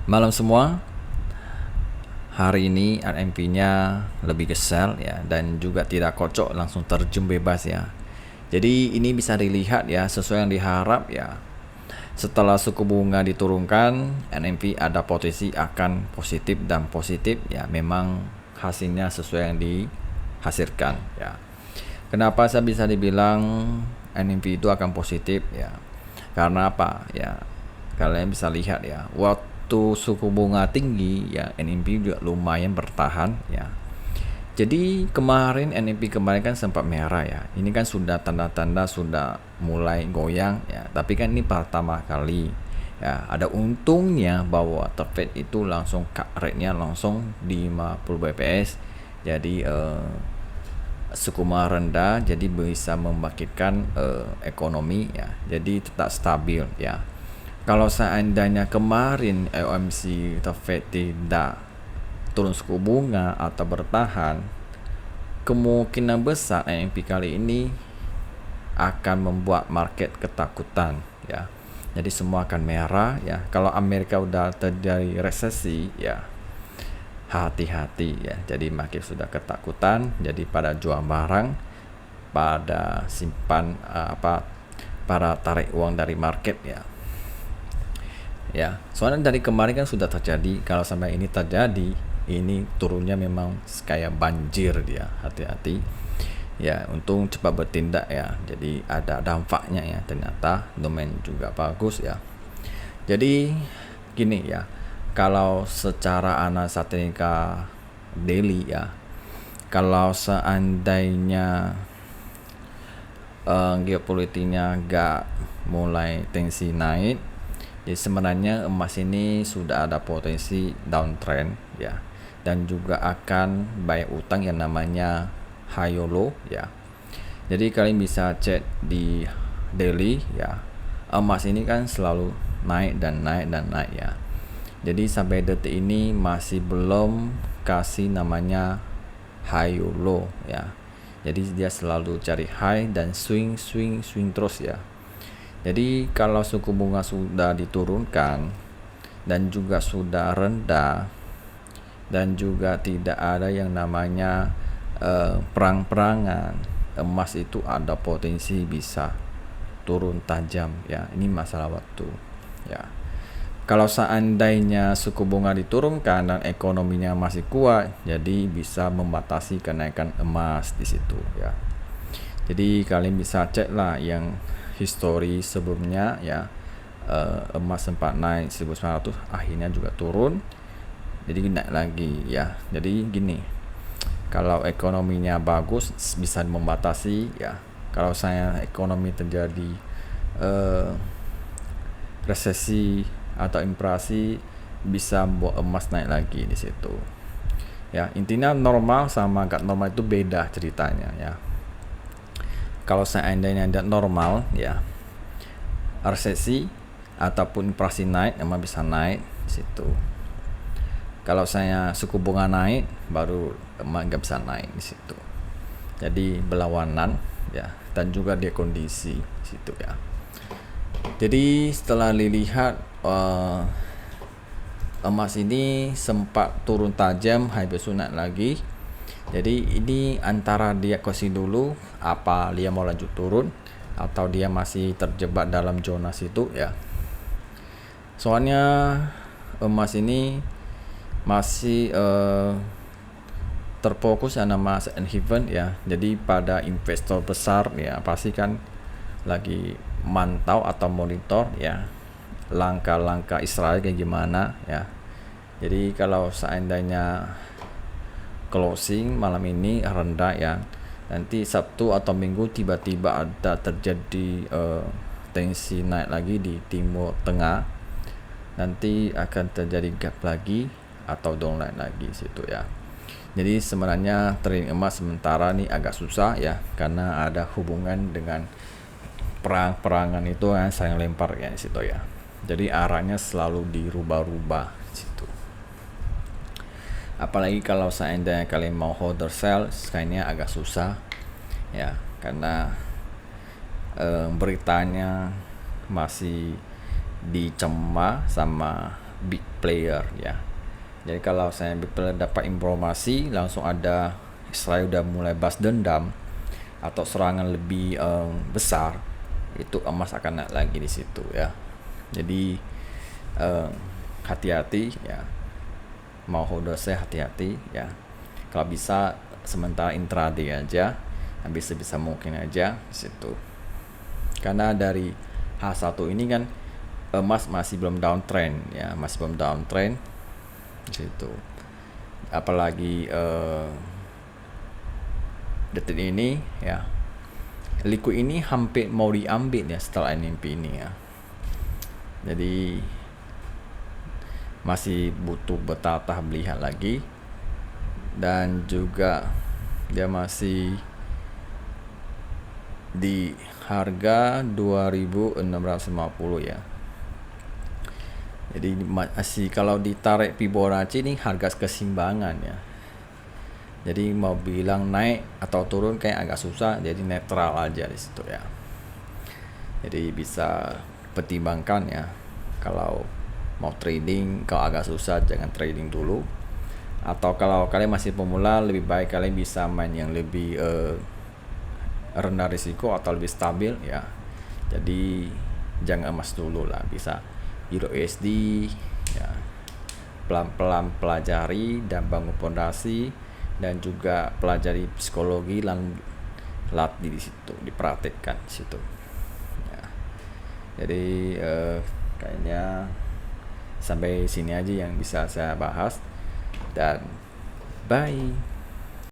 Malam semua, hari ini RMP-nya lebih gesel ya dan juga tidak kocok langsung terjun bebas ya. Jadi ini bisa dilihat ya sesuai yang diharap ya. Setelah suku bunga diturunkan, NMP ada potensi akan positif dan positif ya memang hasilnya sesuai yang dihasilkan ya. Kenapa saya bisa dibilang NMP itu akan positif ya? Karena apa ya? Kalian bisa lihat ya, waktu suku bunga tinggi ya NMP juga lumayan bertahan ya. Jadi kemarin NMP kemarin kan sempat merah ya. Ini kan sudah tanda-tanda sudah mulai goyang ya. Tapi kan ini pertama kali ya. Ada untungnya bahwa The Fed itu langsung cut rate-nya langsung di 50 bps. Jadi suku bunga rendah jadi bisa membangkitkan ekonomi ya. Jadi tetap stabil ya. Kalau seandainya kemarin OMC The Fed tidak turun suku bunga atau bertahan, kemungkinan besar NMP kali ini akan membuat market ketakutan ya. Jadi semua akan merah ya. Kalau Amerika udah terjadi resesi ya, hati-hati ya. Jadi market sudah ketakutan, jadi pada jual barang, pada simpan para tarik uang dari market ya. Ya, soalnya dari kemarin kan sudah terjadi. Kalau sampai ini terjadi, ini turunnya memang kayak banjir dia. Hati-hati. Ya, untung cepat bertindak ya. Jadi ada dampaknya ya. Ternyata domain juga bagus ya. Jadi gini ya. Kalau secara analisa teknika daily ya. Kalau seandainya geopolitiknya gak mulai tensi naik, jadi sebenarnya emas ini sudah ada potensi downtrend ya, dan juga akan bayar utang yang namanya high low ya. Jadi kalian bisa cek di daily ya, emas ini kan selalu naik dan naik dan naik ya. Jadi sampai detik ini masih belum kasih namanya high low ya. Jadi dia selalu cari high dan swing terus ya. Jadi kalau suku bunga sudah diturunkan dan juga sudah rendah dan juga tidak ada yang namanya perang-perangan, emas itu ada potensi bisa turun tajam ya. Ini masalah waktu ya. Kalau seandainya suku bunga diturunkan dan ekonominya masih kuat, jadi bisa membatasi kenaikan emas di situ ya. Jadi kalian bisa cek lah yang histori sebelumnya ya. Emas sempat naik 1900, akhirnya juga turun, jadi naik lagi ya. Jadi gini, kalau ekonominya bagus bisa membatasi ya. Kalau saya ekonomi terjadi resesi atau inflasi, bisa buat emas naik lagi di situ ya. Intinya normal sama gak normal itu beda ceritanya ya. Kalau seandainya tidak normal ya, resesi ataupun inflasi naik, emas bisa naik di situ. Kalau saya suku bunga naik, baru emas nggak bisa naik di situ. Jadi berlawanan ya, dan juga dia kondisi di situ ya. Jadi setelah dilihat emas ini sempat turun tajam, high besok naik lagi. Jadi ini antara dia kasih dulu apa dia mau lanjut turun atau dia masih terjebak dalam zona situ ya. Soalnya emas ini masih terfokus yang nama set and event ya. Jadi pada investor besar ya pasti kan lagi mantau atau monitor ya langkah-langkah Israel kayak gimana ya. Jadi kalau seandainya closing malam ini rendah ya, nanti Sabtu atau Minggu tiba-tiba ada terjadi tensi naik lagi di Timur Tengah, nanti akan terjadi gap lagi atau downline lagi situ ya. Jadi sebenarnya trading emas sementara nih agak susah ya, karena ada hubungan dengan perang-perangan itu yang saling lempar ya di situ ya. Jadi arahnya selalu dirubah-rubah situ. Apalagi kalau seandainya kalian mau hold or sell, kayaknya agak susah ya, karena beritanya masih dicemah sama big player ya. Jadi kalau saya big player dapat informasi langsung ada Israel udah mulai balas dendam atau serangan lebih besar, itu emas akan naik lagi di situ ya. Jadi hati-hati ya, mau holder saya hati-hati ya. Kalau bisa sementara intraday aja, habis sebisa mungkin aja di situ. Karena dari H1 ini kan emas masih belum downtrend ya, masih belum downtrend di situ. Apalagi detik ini ya, liquid ini hampir mau diambil ya setelah NMP ini ya. Jadi masih butuh bertahap melihat lagi, dan juga dia masih di harga 2650 ya. Jadi masih kalau ditarik Fibonacci ini harga keseimbangan ya. Jadi mau bilang naik atau turun kayak agak susah, jadi netral aja di situ ya. Jadi bisa pertimbangkan ya, kalau mau trading, kalau agak susah jangan trading dulu. Atau kalau kalian masih pemula, lebih baik kalian bisa main yang lebih rendah risiko atau lebih stabil ya. Jadi jangan emas dulu lah, bisa Euro USD ya. Pelan-pelan pelajari dan bangun fondasi, dan juga pelajari psikologi dan latih di situ, dipraktikkan di situ. Ya. Jadi kayaknya sampai sini aja yang bisa saya bahas, dan bye.